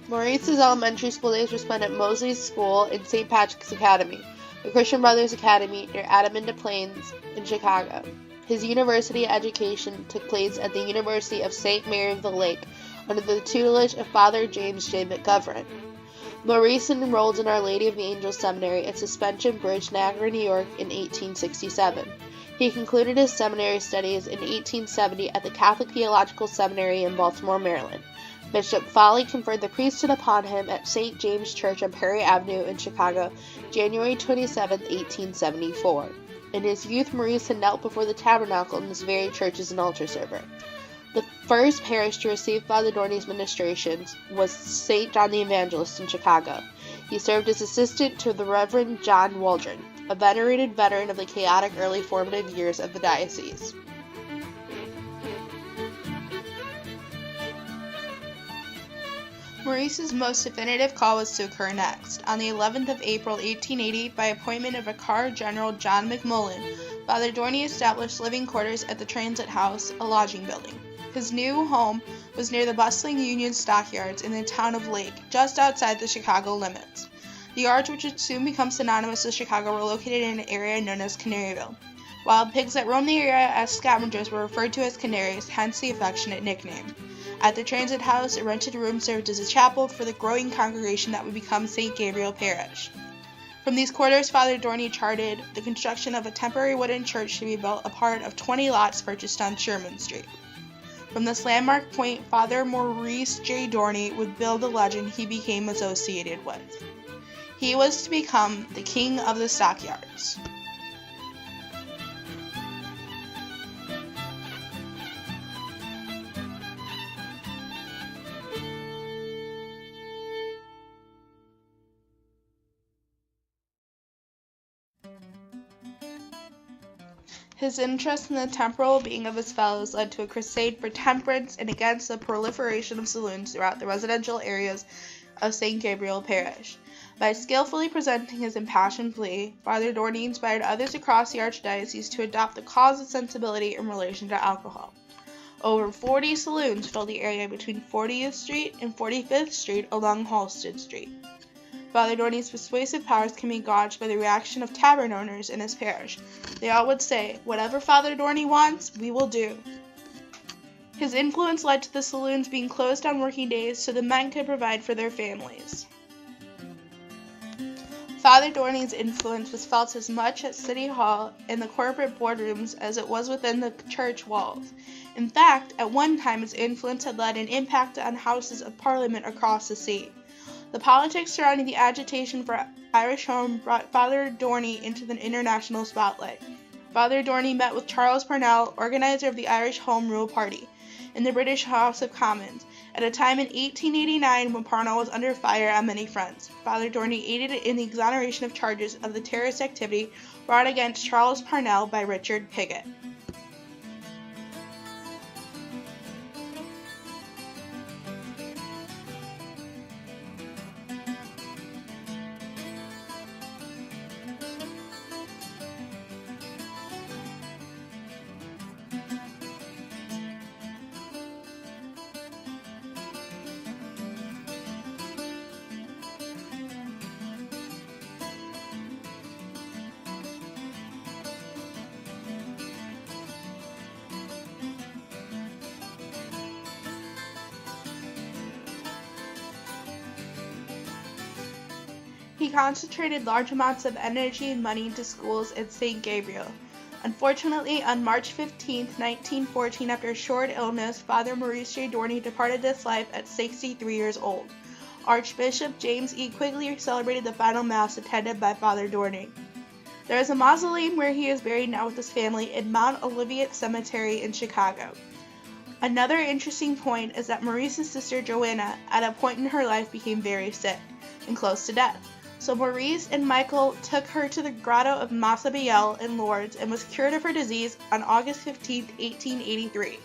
Maurice's elementary school days were spent at Mosley's School and St. Patrick's Academy, the Christian Brothers Academy near Adamina Plains in Chicago. His university education took place at the University of St. Mary of the Lake under the tutelage of Father James J. McGovern. Maurice enrolled in Our Lady of the Angels Seminary at Suspension Bridge, Niagara, New York in 1867. He concluded his seminary studies in 1870 at the Catholic Theological Seminary in Baltimore, Maryland. Bishop Foley conferred the priesthood upon him at St. James Church on Perry Avenue in Chicago, January 27, 1874. In his youth, Maurice had knelt before the tabernacle in this very church as an altar server. The first parish to receive Father Dorney's ministrations was St. John the Evangelist in Chicago. He served as assistant to the Reverend John Waldron, a venerated veteran of the chaotic early formative years of the diocese. Maurice's most definitive call was to occur next. On the 11th of April, 1880, by appointment of Vicar General John McMullen, Father Dorney established living quarters at the Transit House, a lodging building. His new home was near the bustling Union Stockyards in the town of Lake, just outside the Chicago limits. The yards, which would soon become synonymous with Chicago, were located in an area known as Canaryville. Wild pigs that roamed the area as scavengers were referred to as canaries, hence the affectionate nickname. At the Transit House, a rented room served as a chapel for the growing congregation that would become St. Gabriel Parish. From these quarters, Father Dorney charted the construction of a temporary wooden church to be built a part of 20 lots purchased on Sherman Street. From this landmark point, Father Maurice J. Dorney would build the legend he became associated with. He was to become the King of the Stockyards. His interest in the temporal being of his fellows led to a crusade for temperance and against the proliferation of saloons throughout the residential areas of St. Gabriel Parish. By skillfully presenting his impassioned plea, Father Dorney inspired others across the Archdiocese to adopt the cause of sensibility in relation to alcohol. Over 40 saloons filled the area between 40th Street and 45th Street along Halsted Street. Father Dorney's persuasive powers can be gauged by the reaction of tavern owners in his parish. They all would say, "Whatever Father Dorney wants, we will do." His influence led to the saloons being closed on working days so the men could provide for their families. Father Dorney's influence was felt as much at City Hall and the corporate boardrooms as it was within the church walls. In fact, at one time his influence had led an impact on houses of parliament across the sea. The politics surrounding the agitation for Irish Home brought Father Dorney into the international spotlight. Father Dorney met with Charles Parnell, organizer of the Irish Home Rule Party, in the British House of Commons, at a time in 1889 when Parnell was under fire on many fronts. Father Dorney aided in the exoneration of charges of the terrorist activity brought against Charles Parnell by Richard Pigott. He concentrated large amounts of energy and money into schools at St. Gabriel. Unfortunately, on March 15, 1914, after a short illness, Father Maurice J. Dorney departed this life at 63 years old. Archbishop James E. Quigley celebrated the final Mass attended by Father Dorney. There is a mausoleum where he is buried now with his family in Mount Olivet Cemetery in Chicago. Another interesting point is that Maurice's sister Joanna, at a point in her life, became very sick and close to death. So Maurice and Michael took her to the grotto of Massa Biel in Lourdes and was cured of her disease on August 15, 1883.